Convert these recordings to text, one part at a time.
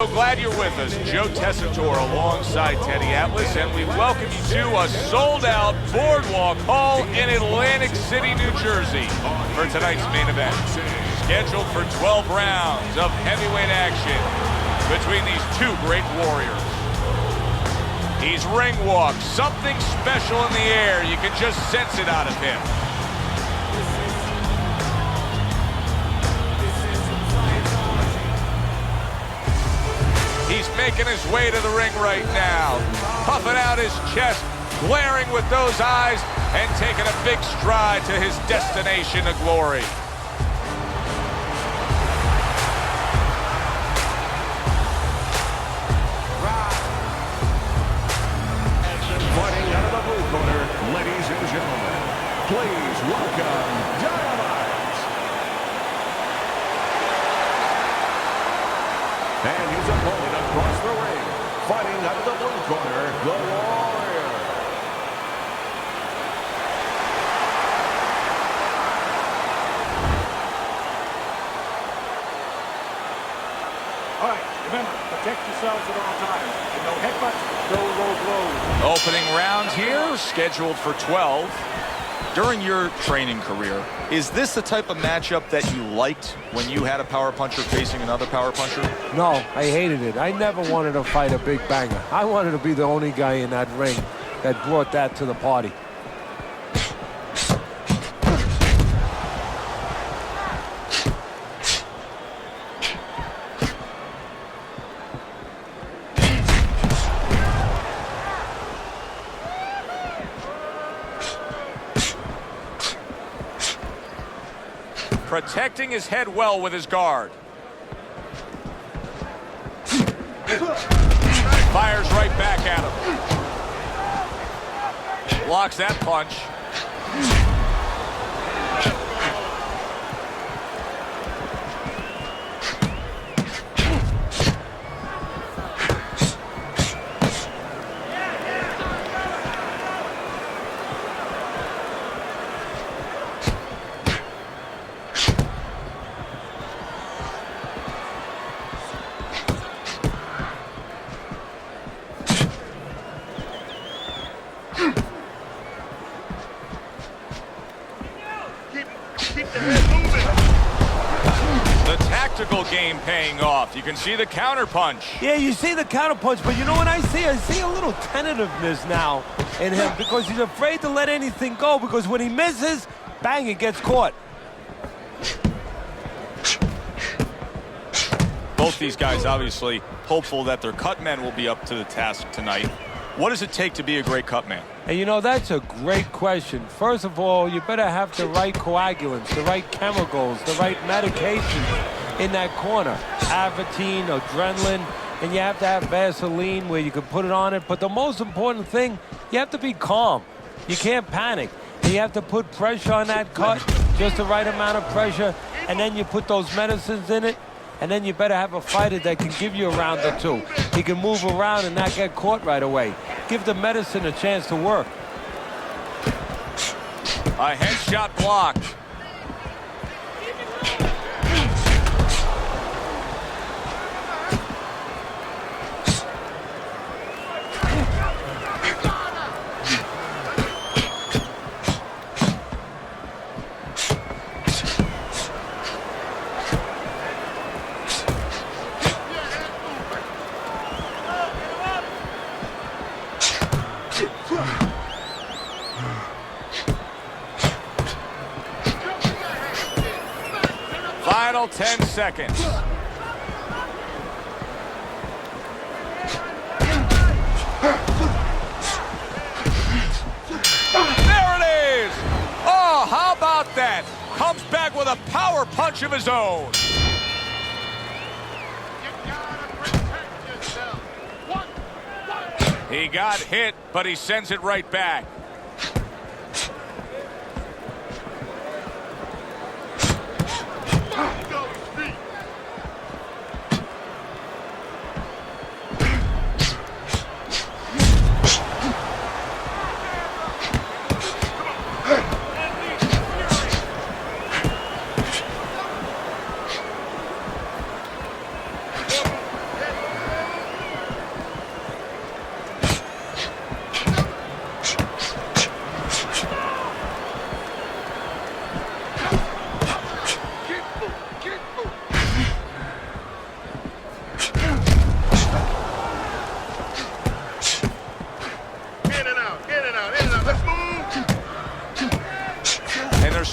So glad you're with us. Joe Tessitore alongside Teddy Atlas, and we welcome you to a sold-out Boardwalk Hall in Atlantic City, New Jersey for tonight's main event. Scheduled for 12 rounds of heavyweight action between these two great warriors. He's ring walk, something special in the air. You can just sense it out of him. He's making his way to the ring right now, puffing out his chest, glaring with those eyes, and taking a big stride to his destination of glory. Fighting out of the blue corner, ladies and gentlemen, please welcome Dynamite. And his opponent across the ring, fighting out of the blue corner, the Warrior. All right, remember, protect yourselves at all times. No headbutts, no low blows. Opening round here, scheduled for 12. During your training career, is this the type of matchup that you liked when you had a power puncher facing another power puncher? No, I hated it. I never wanted to fight a big banger. I wanted to be the only guy in that ring that brought that to the party. Protecting his head well with his guard. Fires right back at him. Blocks that punch. The tactical game paying off. You can see the counter punch. Yeah, you see the counter punch, but you know what I see? I see a little tentativeness now in him because he's afraid to let anything go because when he misses, bang, it gets caught. Both these guys obviously hopeful that their cut men will be up to the task tonight. What does it take to be a great cut man? And you know, that's a great question. First of all, you better have the right coagulants, the right chemicals, the right medications in that corner. Avatine, adrenaline, and you have to have Vaseline where you can put it on it. But the most important thing, you have to be calm. You can't panic. And you have to put pressure on that cut, just the right amount of pressure, and then you put those medicines in it. And then you better have a fighter that can give you a round or two. He can move around and not get caught right away. Give the medicine a chance to work. A headshot blocked. Final 10 seconds. There it is! Oh, how about that? Comes back with a power punch of his own. He got hit, but he sends it right back.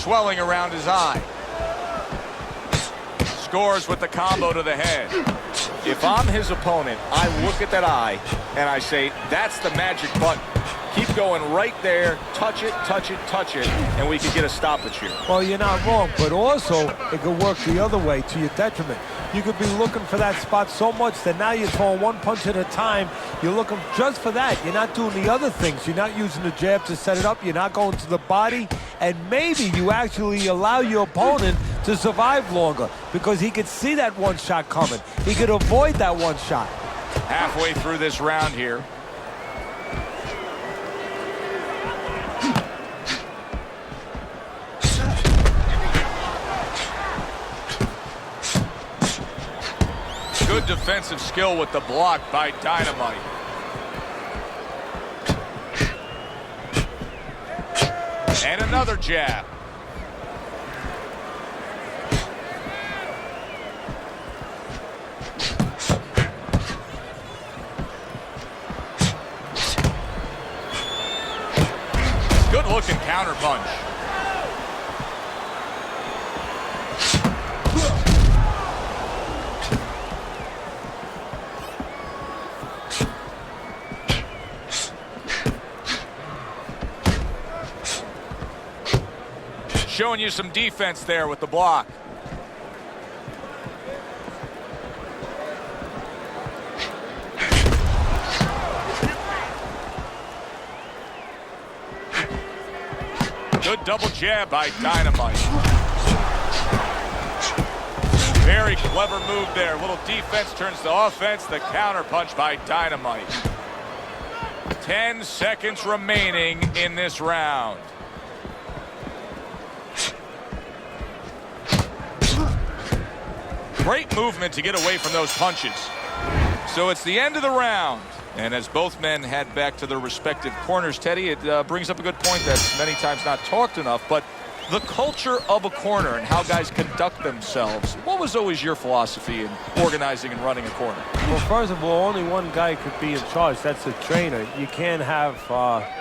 swelling around his eye. Scores with the combo to the head. If I'm his opponent, I look at that eye and I say, that's the magic button. Keep going right there, touch it, touch it, touch it, and we can get a stoppage here. Well, you're not wrong, but also it could work the other way to your detriment. You could be looking for that spot so much that now you're throwing one punch at a time. You're looking just for that. You're not doing the other things. You're not using the jab to set it up. You're not going to the body. And maybe you actually allow your opponent to survive longer because he could see that one shot coming. He could avoid that one shot. Halfway through this round here. Good defensive skill with the block by Dynamite. And another jab. Good looking counter punch. Showing you some defense there with the block. Good double jab by Dynamite. Very clever move there. Little defense turns to offense. The counter punch by Dynamite. 10 seconds remaining in this round. Great movement to get away from those punches. So it's the end of the round. And as both men head back to their respective corners, Teddy, it brings up a good point that's many times not talked enough, but the culture of a corner and how guys conduct themselves. What was always your philosophy in organizing and running a corner? Well, first of all, only one guy could be in charge. That's the trainer. You can't have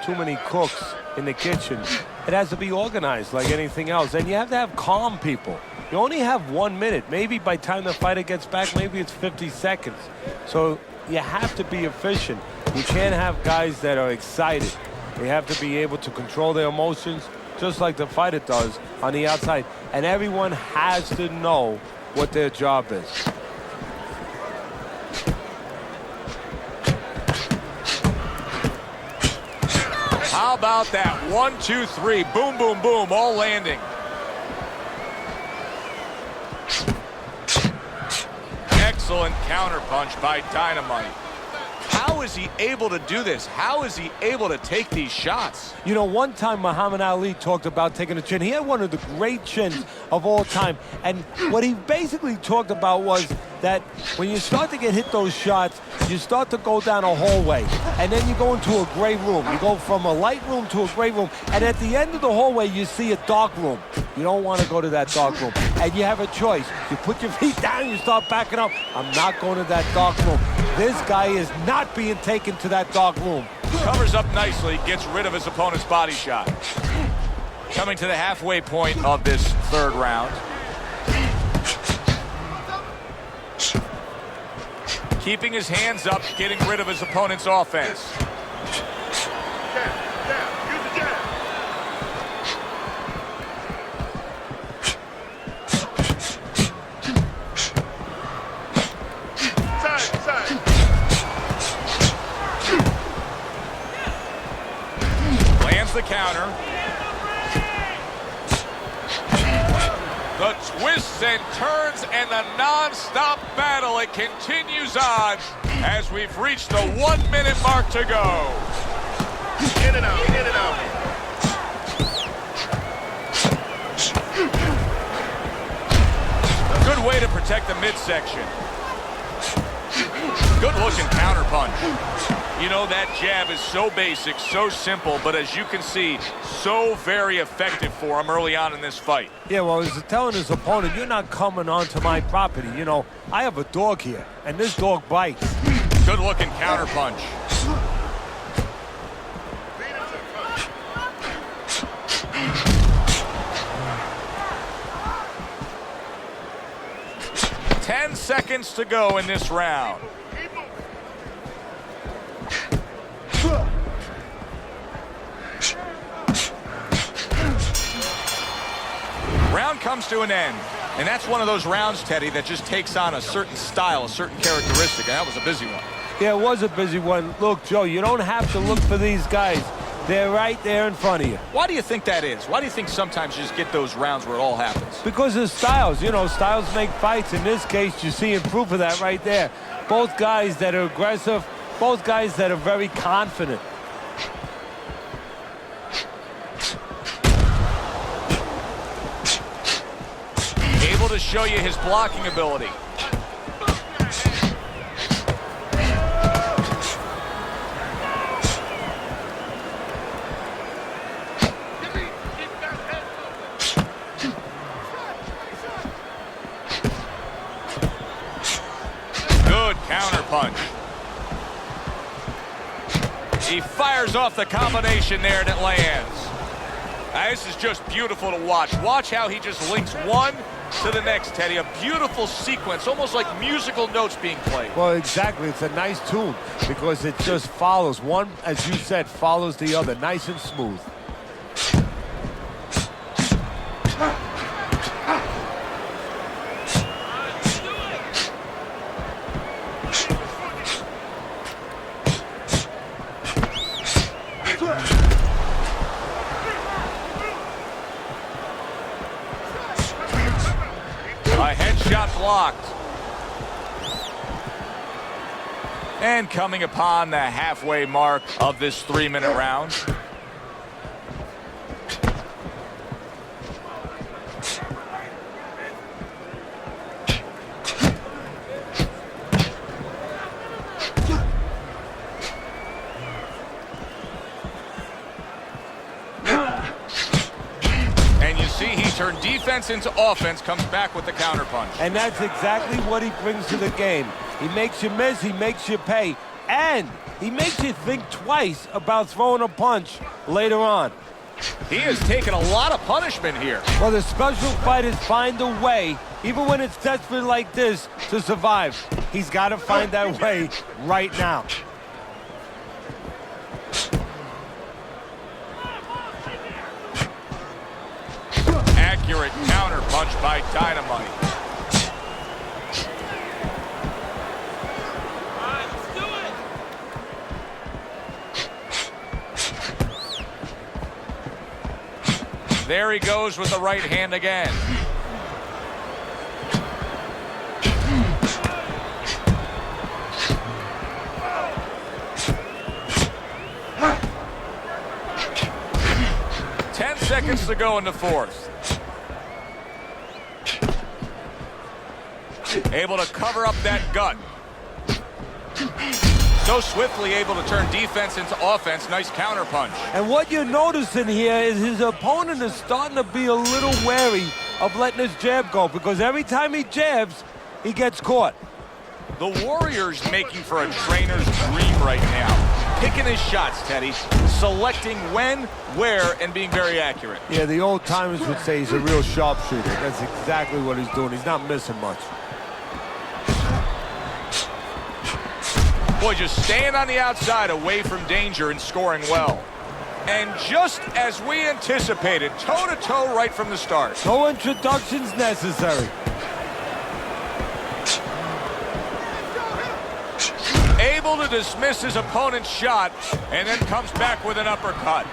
too many cooks in the kitchen. It has to be organized like anything else. And you have to have calm people. You only have 1 minute. Maybe by the time the fighter gets back, maybe it's 50 seconds. So you have to be efficient. You can't have guys that are excited. They have to be able to control their emotions, just like the fighter does on the outside. And everyone has to know what their job is. How about that? 1, 2, 3. Boom, boom, boom. All landing. Excellent counter punch by Dynamite. How is he able to do this? How is he able to take these shots? You know, one time Muhammad Ali talked about taking a chin. He had one of the great chins of all time. And what he basically talked about was that when you start to get hit those shots, you start to go down a hallway. And then you go into a gray room. You go from a light room to a gray room. And at the end of the hallway, you see a dark room. You don't want to go to that dark room. And you have a choice. You put your feet down, you start backing up. I'm not going to that dark room. This guy is not being taken to that dark room. Covers up nicely, gets rid of his opponent's body shot. Coming to the halfway point of this third round. Keeping his hands up, getting rid of his opponent's offense. The counter. The twists and turns and the non-stop battle. It continues on as we've reached the 1 minute mark to go. In and out, in and out. Good way to protect the midsection. Good looking counter punch. You know, that jab is so basic, so simple, but as you can see, so very effective for him early on in this fight. Yeah, well, he's telling his opponent, you're not coming onto my property. You know, I have a dog here, and this dog bites. Good looking counter punch. 10 seconds to go in this round. Round comes to an end. And that's one of those rounds, Teddy, that just takes on a certain style, a certain characteristic. And that was a busy one. Yeah, it was a busy one. Look, Joe, you don't have to look for these guys. They're right there in front of you. Why do you think that is? Why do you think sometimes you just get those rounds where it all happens? Because of styles. You know, styles make fights. In this case, you're seeing proof of that right there. Both guys that are aggressive, both guys that are very confident. Able to show you his blocking ability. Good counter punch. He fires off the combination there and it lands. Now, this is just beautiful to watch. Watch how he just links one to the next, Teddy. A beautiful sequence, almost like musical notes being played. Well, exactly. It's a nice tune because it just follows. One, as you said, follows the other. Nice and smooth. A headshot blocked. And coming upon the halfway mark of this 3-minute round. Turn defense into offense, comes back with the counterpunch. And that's exactly what he brings to the game. He makes you miss, he makes you pay, and he makes you think twice about throwing a punch later on. He has taken a lot of punishment here. Well, the special fighters find a way, even when it's desperate like this, to survive. He's got to find that way right now. Accurate counter punch by Dynamite. There he goes with the right hand again. Ten seconds to go in the fourth. Able to cover up that gut. So swiftly able to turn defense into offense. Nice counter punch. And what you're noticing here is his opponent is starting to be a little wary of letting his jab go, because every time he jabs, he gets caught. The Warrior's making for a trainer's dream right now. Picking his shots, Teddy. Selecting when, where, and being very accurate. Yeah, the old timers would say he's a real sharpshooter. That's exactly what he's doing. He's not missing much. Boy, just staying on the outside away from danger and scoring well. And just as we anticipated, toe-to-toe right from the start. No introductions necessary. Able to dismiss his opponent's shot and then comes back with an uppercut.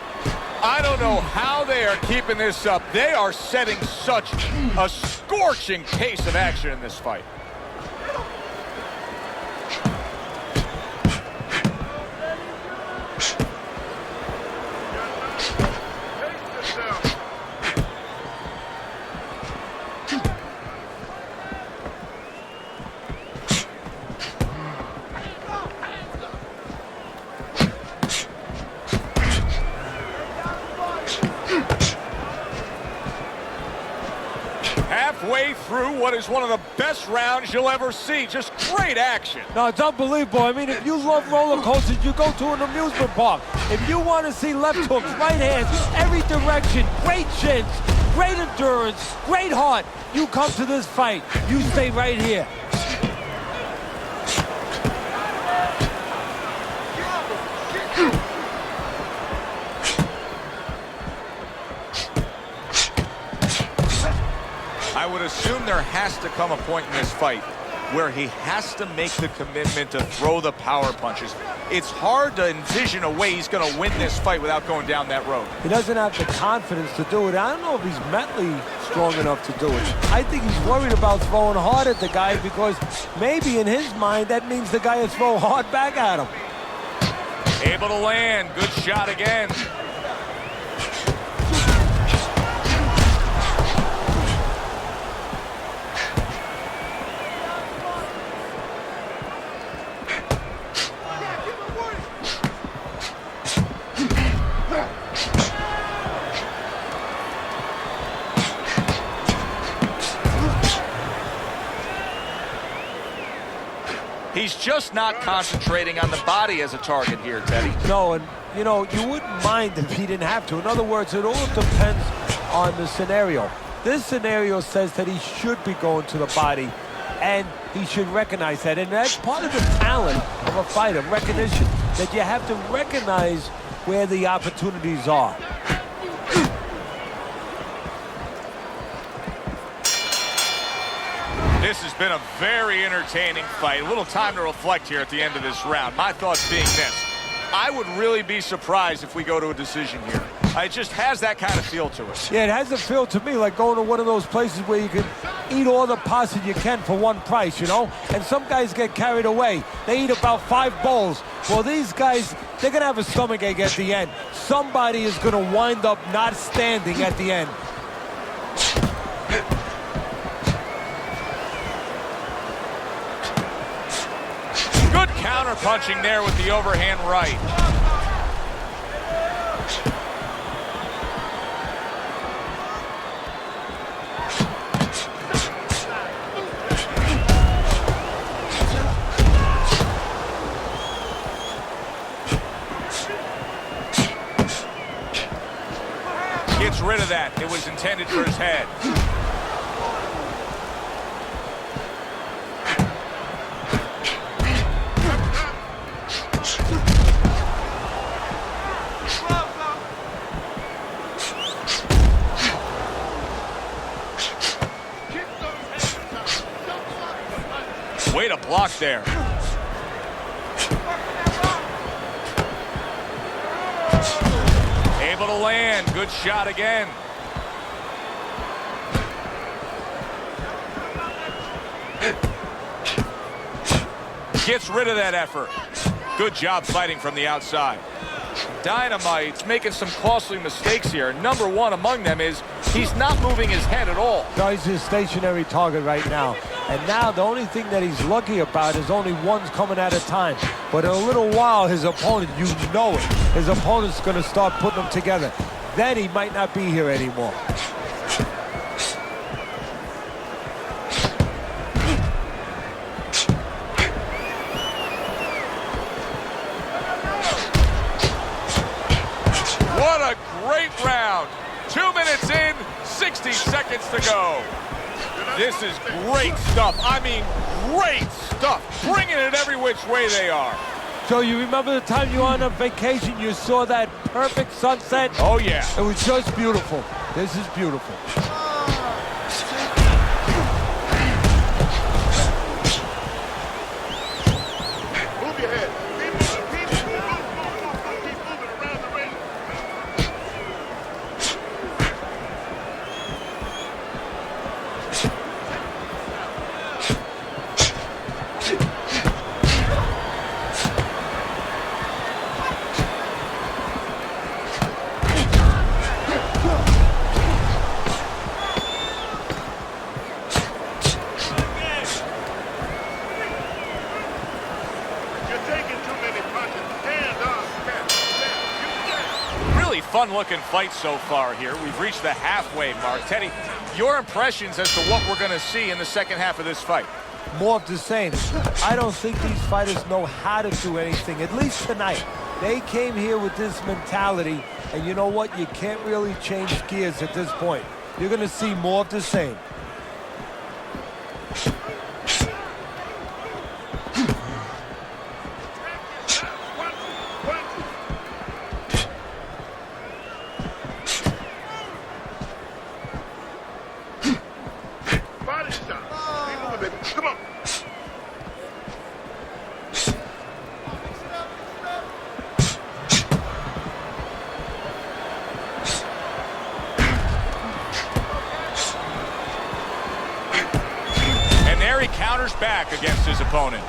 I don't know how they are keeping this up. They are setting such a scorching pace of action in this fight. Halfway through what is one of the best rounds you'll ever see. Just great action. No, it's unbelievable. I mean, if you love roller coasters, you go to an amusement park. If you want to see left hooks, right hands, every direction, great shins, great endurance, great heart, you come to this fight. You stay right here. assume there has to come a point in this fight where he has to make the commitment to throw the power punches. It's hard to envision a way he's going to win this fight without going down that road. He doesn't have the confidence to do it. I don't know if he's mentally strong enough to do it. I think he's worried about throwing hard at the guy because maybe in his mind that means the guy will throw hard back at him. Able to land. Good shot again. He's just not concentrating on the body as a target here, Teddy. No, and you know, you wouldn't mind if he didn't have to. In other words, it all depends on the scenario. This scenario says that he should be going to the body, and he should recognize that. And that's part of the talent of a fighter, recognition, that you have to recognize where the opportunities are. This has been a very entertaining fight. A little time to reflect here at the end of this round. My thoughts being this: I would really be surprised if we go to a decision here. It just has that kind of feel to it. Yeah, it has a feel to me like going to one of those places where you can eat all the pasta you can for one price, you know? And some guys get carried away. They eat about 5 bowls. Well, these guys, they're going to have a stomachache at the end. Somebody is going to wind up not standing at the end. Good counter punching there with the overhand right. Gets rid of that. It was intended for his head. Way to block there. Able to land. Good shot again. Gets rid of that effort. Good job fighting from the outside. Dynamite's making some costly mistakes here. Number one among them is he's not moving his head at all. No, he's a stationary target right now. And now the only thing that he's lucky about is only one's coming at a time. But in a little while, his opponent, you know it, his opponent's going to start putting them together. Then he might not be here anymore. What a great round. 2 minutes in, 60 seconds to go. This is great stuff. I mean, great stuff. Bringing it every which way they are. So you remember the time you were on a vacation, you saw that perfect sunset? Oh, yeah. It was just beautiful. This is beautiful. Move your head. Keep moving around the ring. Fun-looking fight so far here. We've reached the halfway mark. Teddy, your impressions as to what we're going to see in the second half of this fight? More of the same. I don't think these fighters know how to do anything, at least tonight. They came here with this mentality, and you know what? You can't really change gears at this point. You're going to see more of the same. opponent.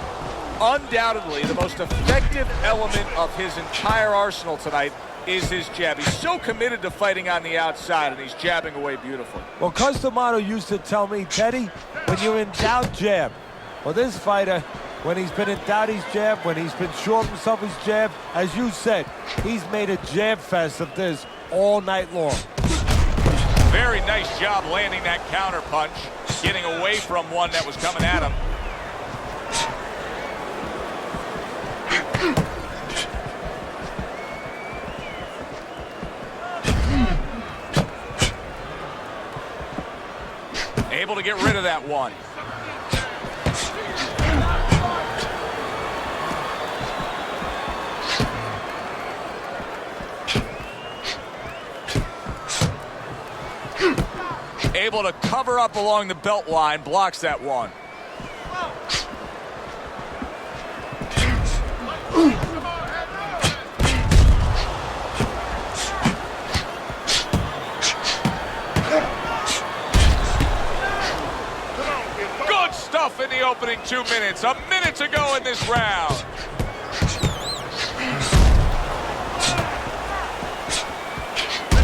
Undoubtedly, the most effective element of his entire arsenal tonight is his jab. He's so committed to fighting on the outside, and he's jabbing away beautifully. Well, Customato used to tell me, Teddy, when you're in doubt, jab. Well, this fighter, when he's been in doubt, he's jabbed. When he's been sure of himself, he's jabbed. As you said, he's made a jab fest of this all night long. Very nice job landing that counter punch, getting away from one that was coming at him. Able to get rid of that one. Able to cover up along the belt line, blocks that one. Good stuff in the opening 2 minutes. A minute to go in this round.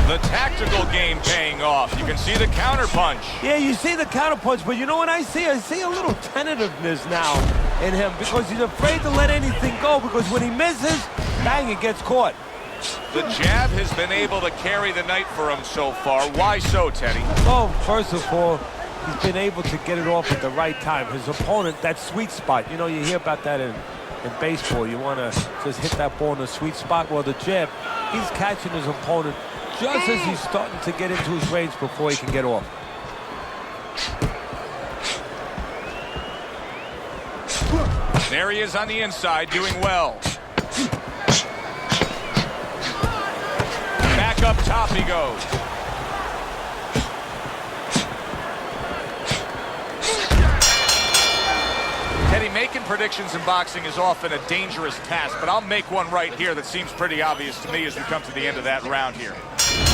The tactical game paying off. You can see the counter punch. Yeah, you see the counter punch, but you know what I see? I see a little tentativeness now in him because he's afraid to let anything go, because when he misses, bang, it gets caught. The jab has been able to carry the night for him so far. Why so, Teddy? Well, first of all, he's been able to get it off at the right time. His opponent, that sweet spot, you know, you hear about that in baseball. You want to just hit that ball in the sweet spot. Well, the jab, he's catching his opponent just as he's starting to get into his range before he can get off. There he is on the inside, doing well. Back up top he goes. Teddy, making predictions in boxing is often a dangerous task, but I'll make one right here that seems pretty obvious to me as we come to the end of that round here.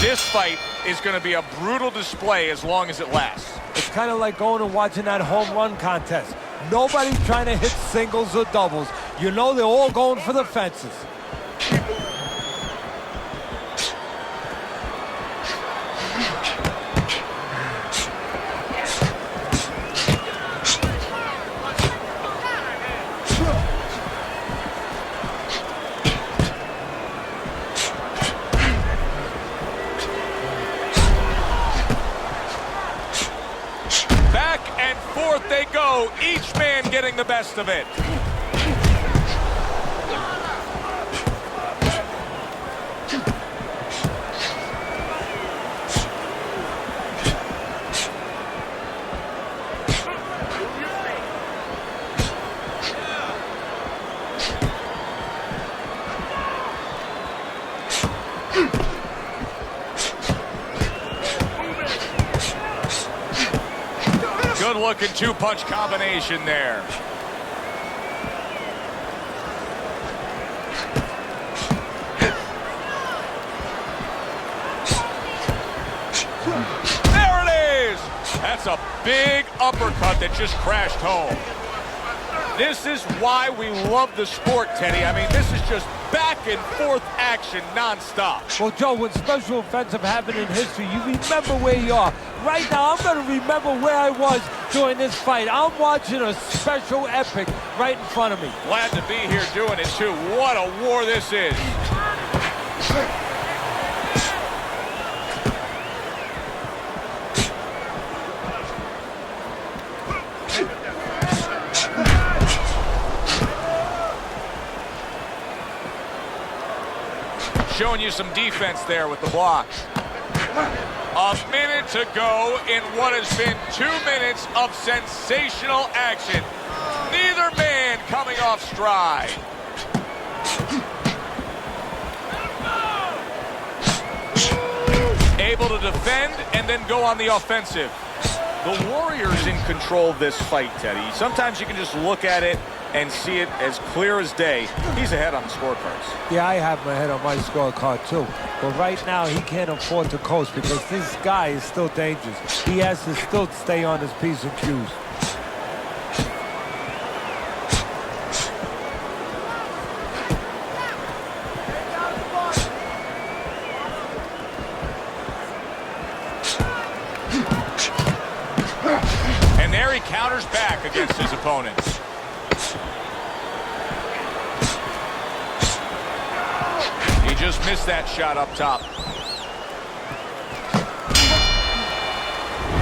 This fight is going to be a brutal display as long as it lasts. It's kind of like going and watching that home run contest. Nobody's trying to hit singles or doubles. You know they're all going for the fences. They go, each man getting the best of it. Good-looking two-punch combination there. There it is! That's a big uppercut that just crashed home. This is why we love the sport, Teddy. I mean, this is just back and forth action nonstop. Well, Joe, when special events have happened in history, you remember where you are. Right now, I'm going to remember where I was during this fight. I'm watching a special epic right in front of me. Glad to be here doing it, too. What a war this is. Showing you some defense there with the blocks. A minute to go in what has been 2 minutes of sensational action. Neither man coming off stride. Able to defend and then go on the offensive. The Warrior's in control of this fight, Teddy. Sometimes you can just look at it and see it as clear as day. He's ahead on the scorecards. Yeah, I have my head on my scorecard too. But right now, he can't afford to coast because this guy is still dangerous. He has to still stay on his P's and Q's. opponent. He just missed that shot up top.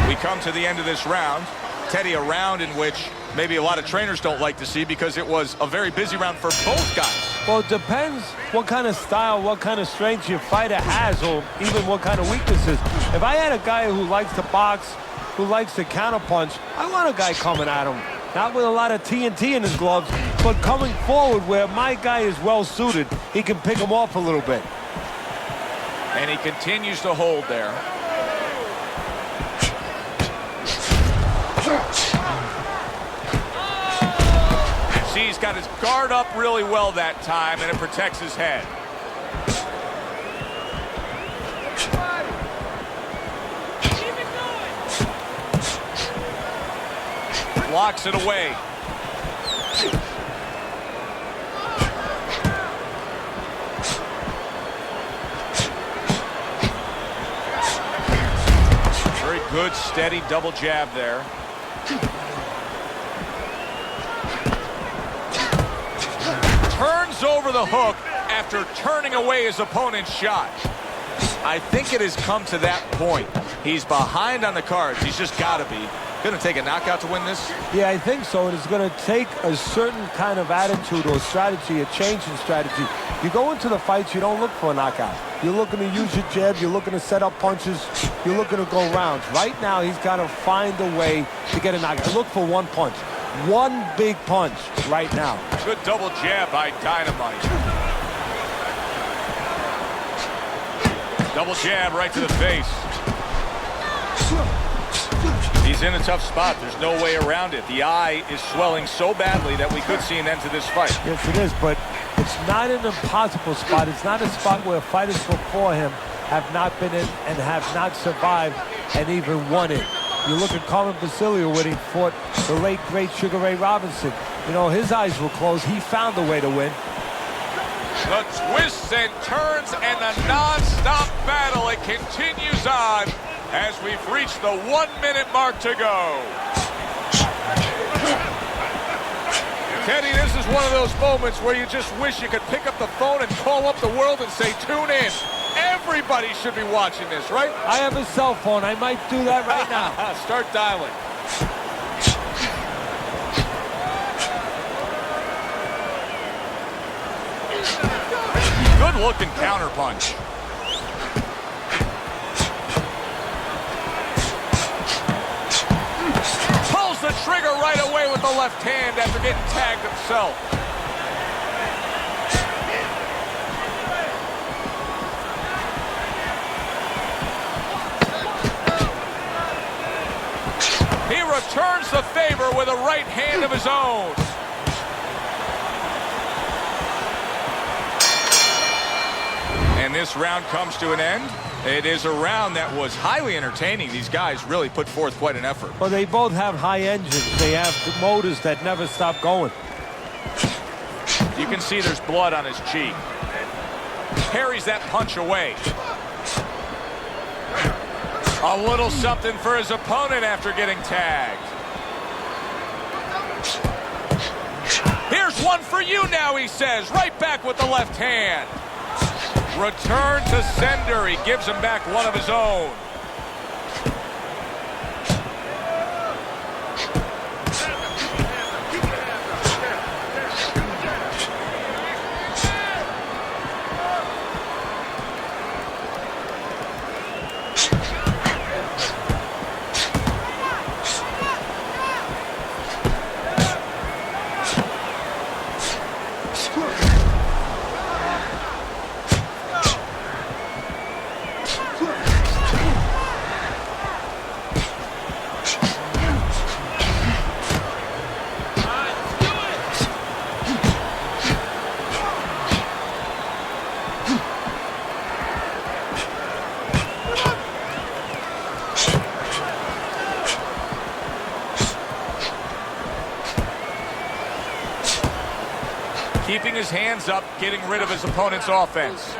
We come to the end of this round. Teddy, a round in which maybe a lot of trainers don't like to see because it was a very busy round for both guys. Well, it depends what kind of style, what kind of strength your fighter has, or even what kind of weaknesses. If I had a guy who likes to box, who likes to counterpunch, I want a guy coming at him. Not with a lot of TNT in his gloves, but coming forward where my guy is well-suited. He can pick him off a little bit. And he continues to hold there. See, he's got his guard up really well that time, and it protects his head. Blocks it away. Very good, steady double jab there. Turns over the hook after turning away his opponent's shot. I think it has come to that point. He's behind on the cards. He's just got to be. Going to take a knockout to win this? Yeah, I think so. And it's going to take a certain kind of attitude or strategy, a change in strategy. You go into the fights, you don't look for a knockout. You're looking to use your jab. You're looking to set up punches. You're looking to go rounds. Right now, he's got to find a way to get a knockout. Look for one punch. One big punch right now. Good double jab by Dynamite. Double jab right to the face. He's in a tough spot. There's no way around it. The eye is swelling so badly that we could see an end to this fight. Yes, it is, but it's not an impossible spot. It's not a spot where fighters before him have not been in and have not survived and even won it. You look at Carmen Basilio when he fought the late, great Sugar Ray Robinson. You know, his eyes were closed. He found a way to win. The twists and turns and the non-stop battle. It continues on as we've reached the 1 minute mark to go. Teddy, this is one of those moments where you just wish you could pick up the phone and call up the world and say, tune in. Everybody should be watching this, right? I have a cell phone. I might do that right now. Start dialing. Good looking counter punch. Pulls the trigger right away with the left hand after getting tagged himself. He returns the favor with a right hand of his own. And this round comes to an end. It is a round that was highly entertaining. These guys really put forth quite an effort. Well, they both have high engines. They have motors that never stop going. You can see there's blood on his cheek. Parries that punch away. A little something for his opponent after getting tagged. Here's one for you now, he says. Right back with the left hand. Return to sender. He gives him back one of his own. Keeping his hands up, getting rid of his opponent's offense.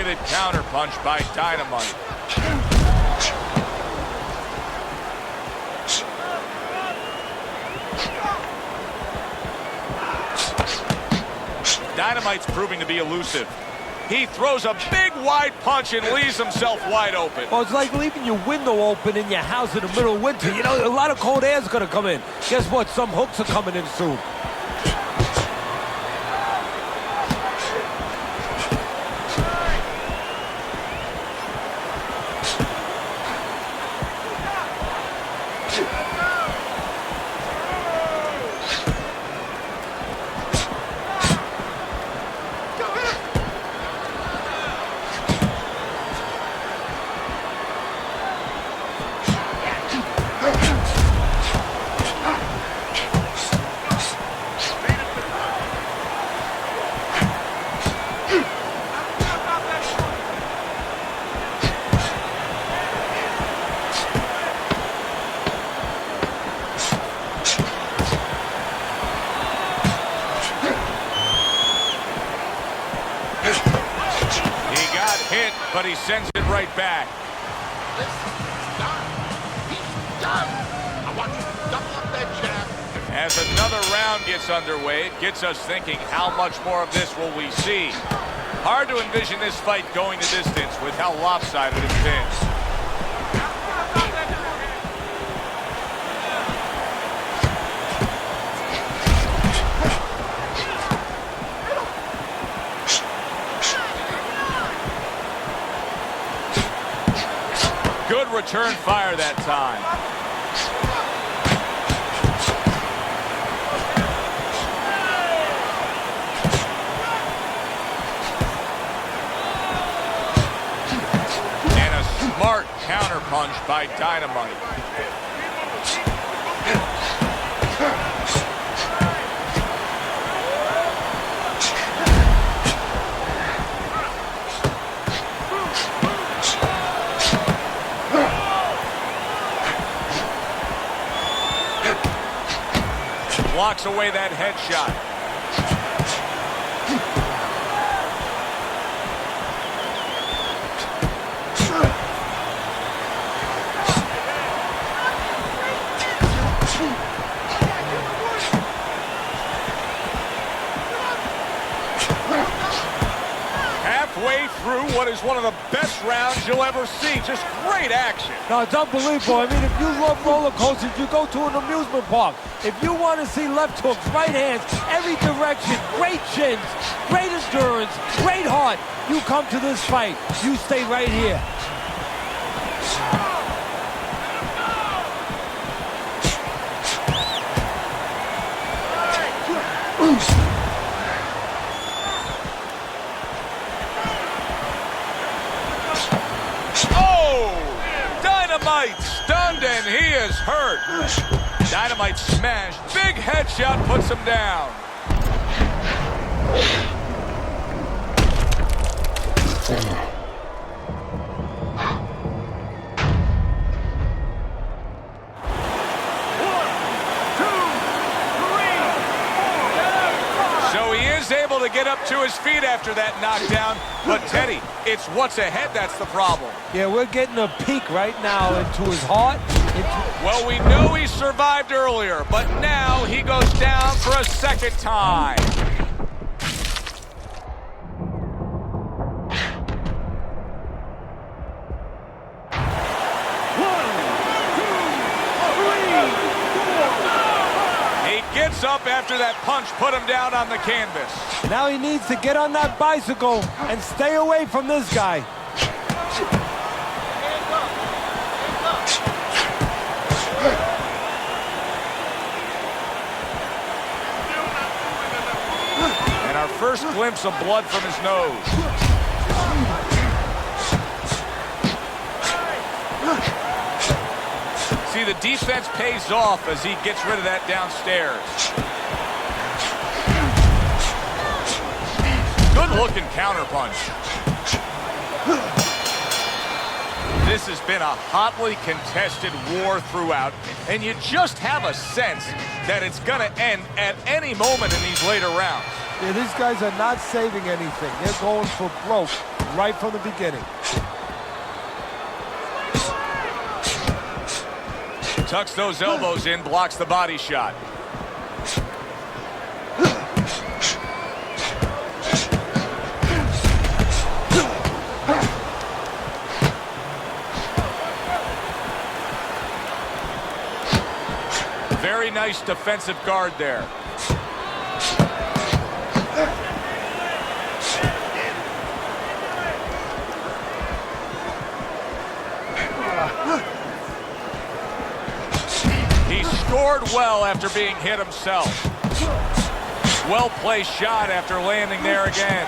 targeted counterpunch by Dynamite. Dynamite's proving to be elusive. He throws a big wide punch and leaves himself wide open. Well, it's like leaving your window open in your house in the middle of winter. You know, a lot of cold air is going to come in. Guess what? Some hooks are coming in soon. But he sends it right back. This is done. He's done. I want you to double up that jab. As another round gets underway, it gets us thinking, how much more of this will we see? Hard to envision this fight going the distance with how lopsided it's been. Good return fire that time. And a smart counterpunch by Dynamite. Blocks away that headshot. Halfway through what is one of the best rounds you'll ever see. Just great action. No, it's unbelievable. I mean, if you love roller coasters, you go to an amusement park. If you want to see left hooks, right hands, every direction, great chins, great endurance, great heart, you come to this fight. You stay right here. Dynamite stunned and he is hurt. Dynamite smashed. Big headshot puts him down. So he is able to get up to his feet after that knockdown. But Teddy, it's what's ahead that's the problem. Yeah, we're getting a peek right now into his heart. Well, we know he survived earlier, but now he goes down for a second time. Gets up after that punch put him down on the canvas. Now he needs to get on that bicycle and stay away from this guy. And our first glimpse of blood from his nose. See, the defense pays off as he gets rid of that downstairs. Good-looking counterpunch. This has been a hotly contested war throughout, and you just have a sense that it's going to end at any moment in these later rounds. Yeah, these guys are not saving anything. They're going for broke right from the beginning. Tucks those elbows in, blocks the body shot. Very nice defensive guard there. He scored well after being hit himself. Well-placed shot after landing there again.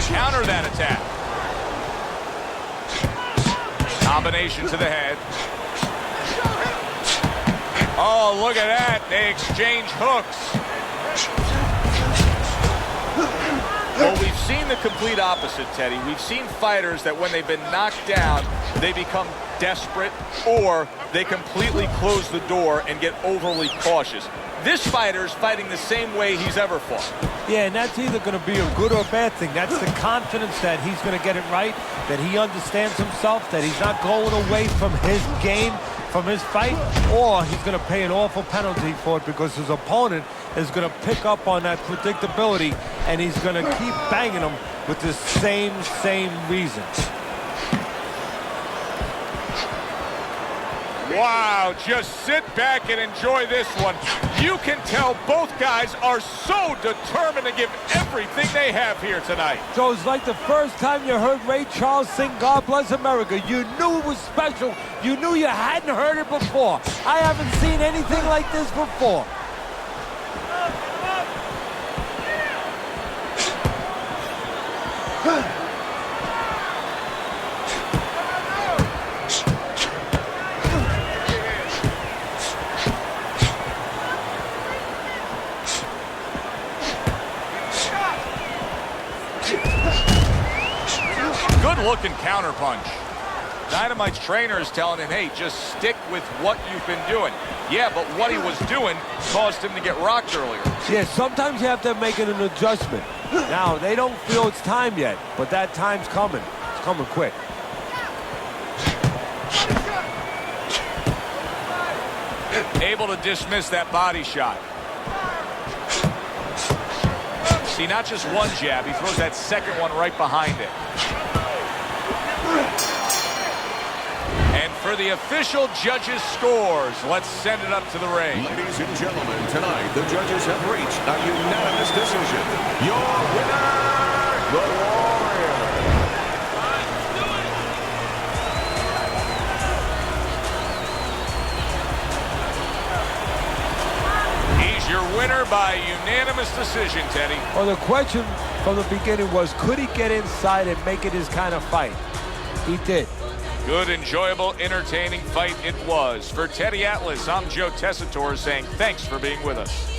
Counter that attack. Combination to the head. Oh, look at that. They exchange hooks. Well, we've seen the complete opposite, Teddy. We've seen fighters that when they've been knocked down, they become desperate or they completely close the door and get overly cautious. This fighter's fighting the same way he's ever fought. Yeah, and that's either going to be a good or a bad thing. That's the confidence that he's going to get it right, that he understands himself, that he's not going away from his game, from his fight, or he's going to pay an awful penalty for it because his opponent is going to pick up on that predictability, and he's going to keep banging him with the same reason. Wow, just sit back and enjoy this one. You can tell both guys are so determined to give everything they have here tonight. So it's like the first time you heard Ray Charles sing God Bless America. You knew it was special. You knew you hadn't heard it before. I haven't seen anything like this before. Good-looking counterpunch. Dynamite's trainer is telling him, hey, just stick with what you've been doing. Yeah, but what he was doing caused him to get rocked earlier. Yeah, sometimes you have to make an adjustment. Now, they don't feel it's time yet, but that time's coming. It's coming quick. Able to dismiss that body shot. See, not just one jab, he throws that second one right behind it. And for the official judges' scores, let's send it up to the ring. Ladies and gentlemen, tonight the judges have reached a unanimous decision. Your winner, the Warrior. He's your winner by unanimous decision, Teddy. Well, the question from the beginning was, could he get inside and make it his kind of fight? He did. Good, enjoyable, entertaining fight it was. For Teddy Atlas, I'm Joe Tessitore saying thanks for being with us.